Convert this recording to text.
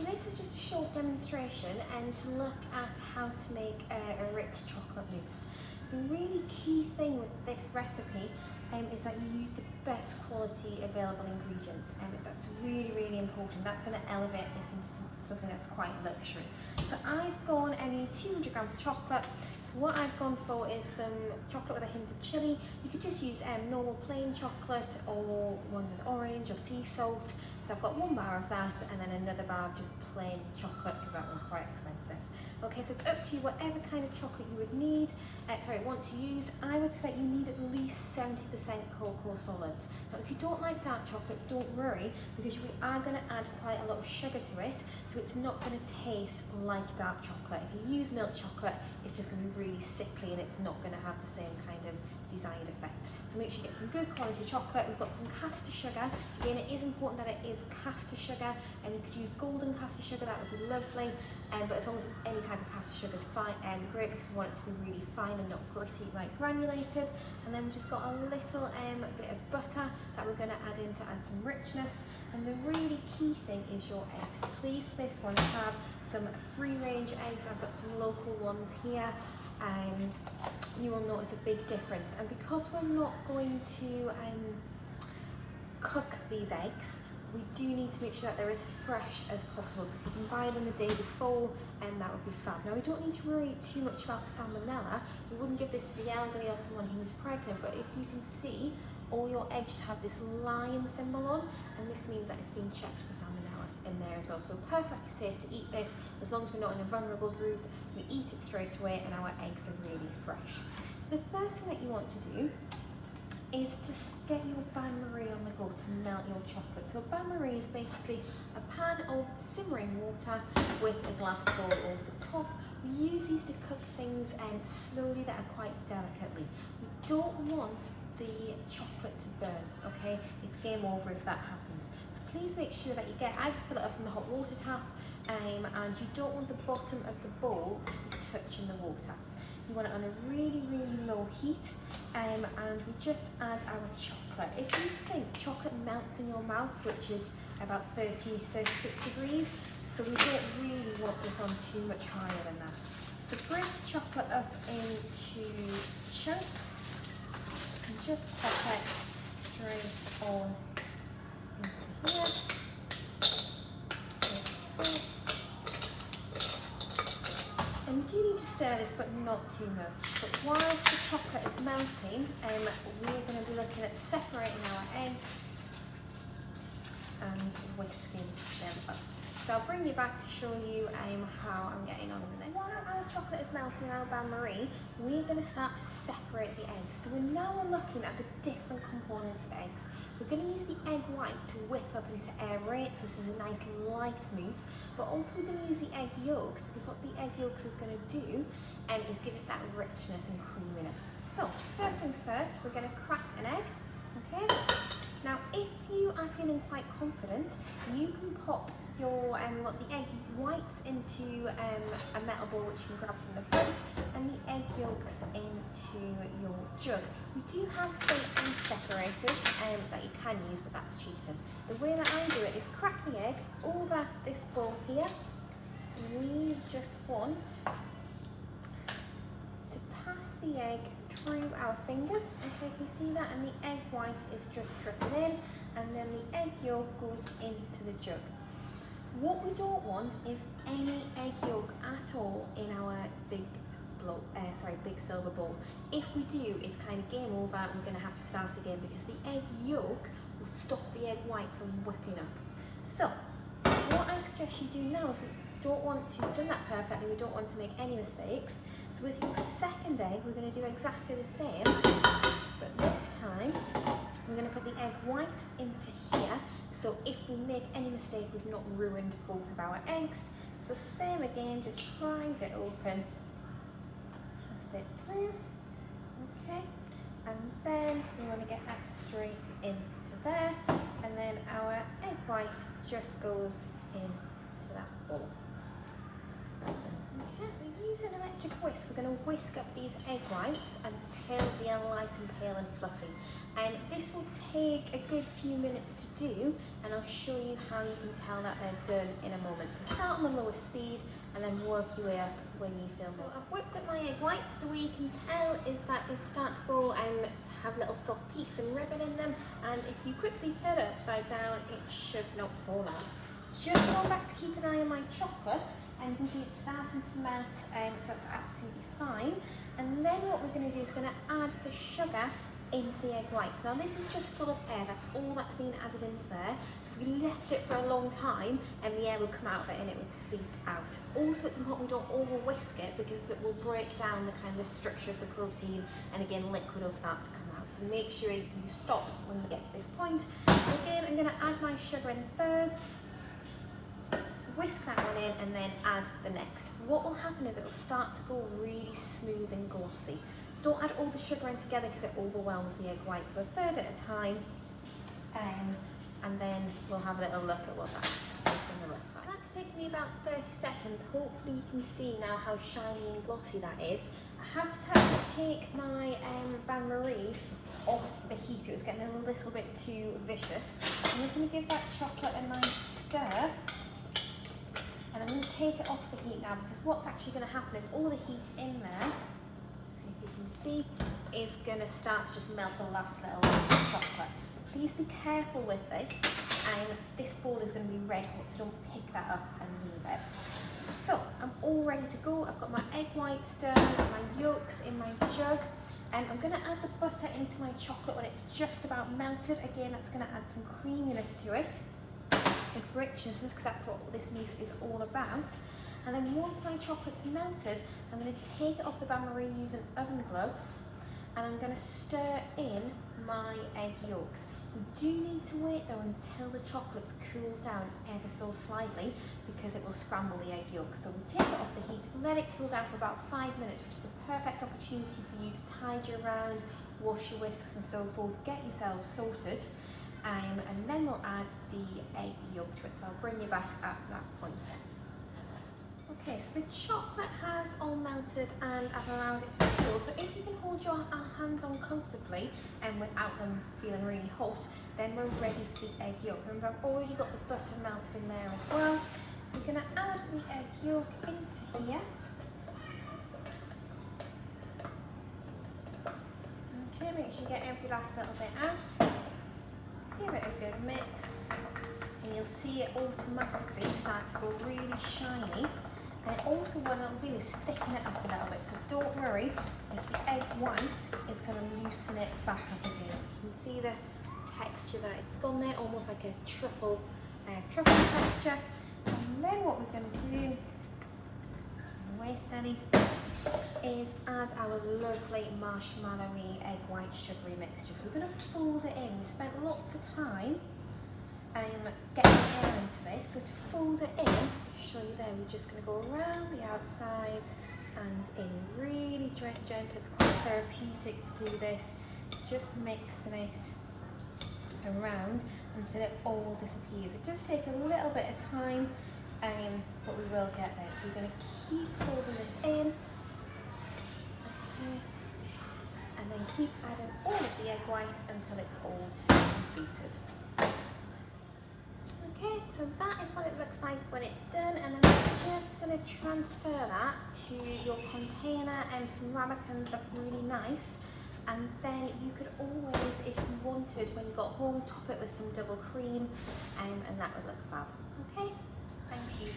So this is just a short demonstration and to look at how to make a rich chocolate mousse. The really key thing with this recipe is that you use the best quality available ingredients, and that's really important. That's going to elevate this into something that's quite luxury. So I've gone, I need 200 grams of chocolate. So what I've gone for is some chocolate with a hint of chili. You could just use normal plain chocolate or ones with orange or sea salt. So I've got 1 bar of that and then another bar of just plain chocolate because that one's quite expensive. Okay, so it's up to you whatever kind of chocolate you would need, want to use. I would say you need at least 70% cocoa solids. But if you don't like dark chocolate, don't worry, because we are going to add quite a lot of sugar to it, so it's not going to taste like dark chocolate. If you use milk chocolate, it's just going to be really sickly and it's not going to have the same kind of desired effect. So make sure you get some good quality chocolate. We've got some caster sugar. Again, it is important that it is caster sugar, and you could use golden caster sugar, that would be lovely. But as long as it's any type of caster sugar is fine, great, because we want it to be really fine and not gritty like granulated. And then we've just got a little bit of butter that we're going to add in to add some richness. And the really key thing is your eggs. Please for this one have some free range eggs. I've got some local ones here. You will notice a big difference, and because we're not going to cook these eggs, we do need to make sure that they're as fresh as possible. So if you can buy them the day before, that would be fab. Now we don't need to worry too much about salmonella. We wouldn't give this to the elderly or someone who's pregnant, but if you can see, all your eggs should have this lion symbol on, and this means that it's been checked for salmonella in there as well. So we're perfectly safe to eat this as long as we're not in a vulnerable group. We eat it straight away and our eggs are really fresh. So the first thing that you want to do is to get your bain-marie on the go to melt your chocolate. So bain-marie is basically a pan of simmering water with a glass bowl over the top. We use these to cook things slowly that are quite delicately. We don't want the chocolate to burn, okay? It's game over if that happens. So please make sure that I just fill it up from the hot water tap, and you don't want the bottom of the bowl to be touching the water. You want it on a really low heat, and we just add our chocolate. If you think chocolate melts in your mouth, which is about 36 degrees, so we don't really want this on too much higher than that. So break the chocolate up into chunks and just pop it straight on into here. And we do need to stir this, but not too much. But whilst the chocolate is melting, we're going to be looking at separating our eggs and whisking them up. So I'll bring you back to show you how I'm getting on in the next. While our chocolate is melting in our bain-marie, we're going to start to separate the eggs. So we're now looking at the different components of eggs. We're going to use the egg white to whip up and to aerate, so this is a nice light mousse. But also we're going to use the egg yolks, because what the egg yolks is going to do is give it that richness and creaminess. So first things first, we're going to crack an egg. Okay. Now, if you are feeling quite confident, you can pop your the egg whites into a metal bowl which you can grab from the front, and the egg yolks into your jug. We do have some egg separators that you can use, but that's cheating. The way that I do it is crack the egg over this bowl here. We just want to pass the egg through our fingers. Okay, you see that? And the egg white is just dripping in, and then the egg yolk goes into the jug. What we don't want is any egg yolk at all in our big silver bowl. If we do, it's kind of game over. We're going to have to start again because the egg yolk will stop the egg white from whipping up. So what I suggest you do now is we've done that perfectly, we don't want to make any mistakes. So with your second egg, we're going to do exactly the same, but this time we're going to put the egg white into here, so if we make any mistake, we've not ruined both of our eggs. So same again, just prise it open, pass it through, okay, and then we want to get that straight into there, and then our egg white just goes into that bowl. Okay, so using electric whisk, we're going to whisk up these egg whites until they are light and pale and fluffy. This will take a good few minutes to do, and I'll show you how you can tell that they're done in a moment. So start on the lowest speed and then work your way up when you feel more. So I've whipped up my egg whites. The way you can tell is that they start to go have little soft peaks and ribbon in them, and if you quickly turn it upside down, it should not fall out. Just go back to keep an eye on my chocolate, and you can see it's starting to melt, so it's absolutely fine. And then what we're going to do is going to add the sugar into the egg whites. Now this is just full of air, that's all that's been added into there. So if we left it for a long time, and the air would come out of it and it would seep out. Also it's important we don't over whisk it, because it will break down the kind of structure of the protein, and again liquid will start to come out. So make sure you stop when you get to this point. So again, I'm going to add my sugar in thirds, whisk that one in, and then add the next. What will happen is it will start to go really smooth and glossy. Don't add all the sugar in together because it overwhelms the egg whites. So a third at a time, and then we'll have a little look at what that's going to look like. That's taken me about 30 seconds. Hopefully you can see now how shiny and glossy that is. I have just had to take my bain-marie off the heat. It was getting a little bit too vicious. I'm just going to give that chocolate a nice stir. And I'm going to take it off the heat now, because what's actually going to happen is all the heat in there, you can see, is going to start to just melt the last little bit of chocolate. Please be careful with this, and this bowl is going to be red hot, so don't pick that up and leave it. So I'm all ready to go. I've got my egg whites done, I've got my yolks in my jug, and I'm going to add the butter into my chocolate when it's just about melted. Again, that's going to add some creaminess to it, good richness, because that's what this mousse is all about. And then once my chocolate's melted, I'm going to take it off the bain-marie using oven gloves, and I'm going to stir in my egg yolks. We do need to wait though until the chocolate's cooled down ever so slightly, because it will scramble the egg yolks. So we take it off the heat, let it cool down for about 5 minutes, which is the perfect opportunity for you to tidy around, wash your whisks and so forth, get yourself sorted. And then we'll add the egg yolk to it. So I'll bring you back at that point. Okay, so the chocolate has all melted and I've allowed it to cool. So if you can hold your hands on comfortably and without them feeling really hot, then we're ready for the egg yolk. Remember, I've already got the butter melted in there as well. So we're going to add the egg yolk into here. Okay, make sure you get every last little bit out. Give it a good mix, and you'll see it automatically start to go really shiny. And also what it'll do is thicken it up a little bit, so don't worry, because the egg white is going to loosen it back up again. So you can see the texture that it's gone there, almost like a truffle texture. And then what we're going to do, don't waste any, is add our lovely marshmallowy egg white sugary mixture. So we're going to fold it in. We spent lots of time getting air into this, so to fold it in, I'll show you there, we're just going to go around the outsides and in really gentle. It's quite therapeutic to do this, just mixing it around until it all disappears. It does take a little bit of time, but we will get there. So we're going to keep folding this in, okay, and then keep adding all of the egg white until it's all completed. Okay, so that is what it looks like when it's done, and then we're just going to transfer that to your container, and some ramekins look really nice. And then you could always, if you wanted, when you got home, top it with some double cream, and that would look fab. Okay, thank you.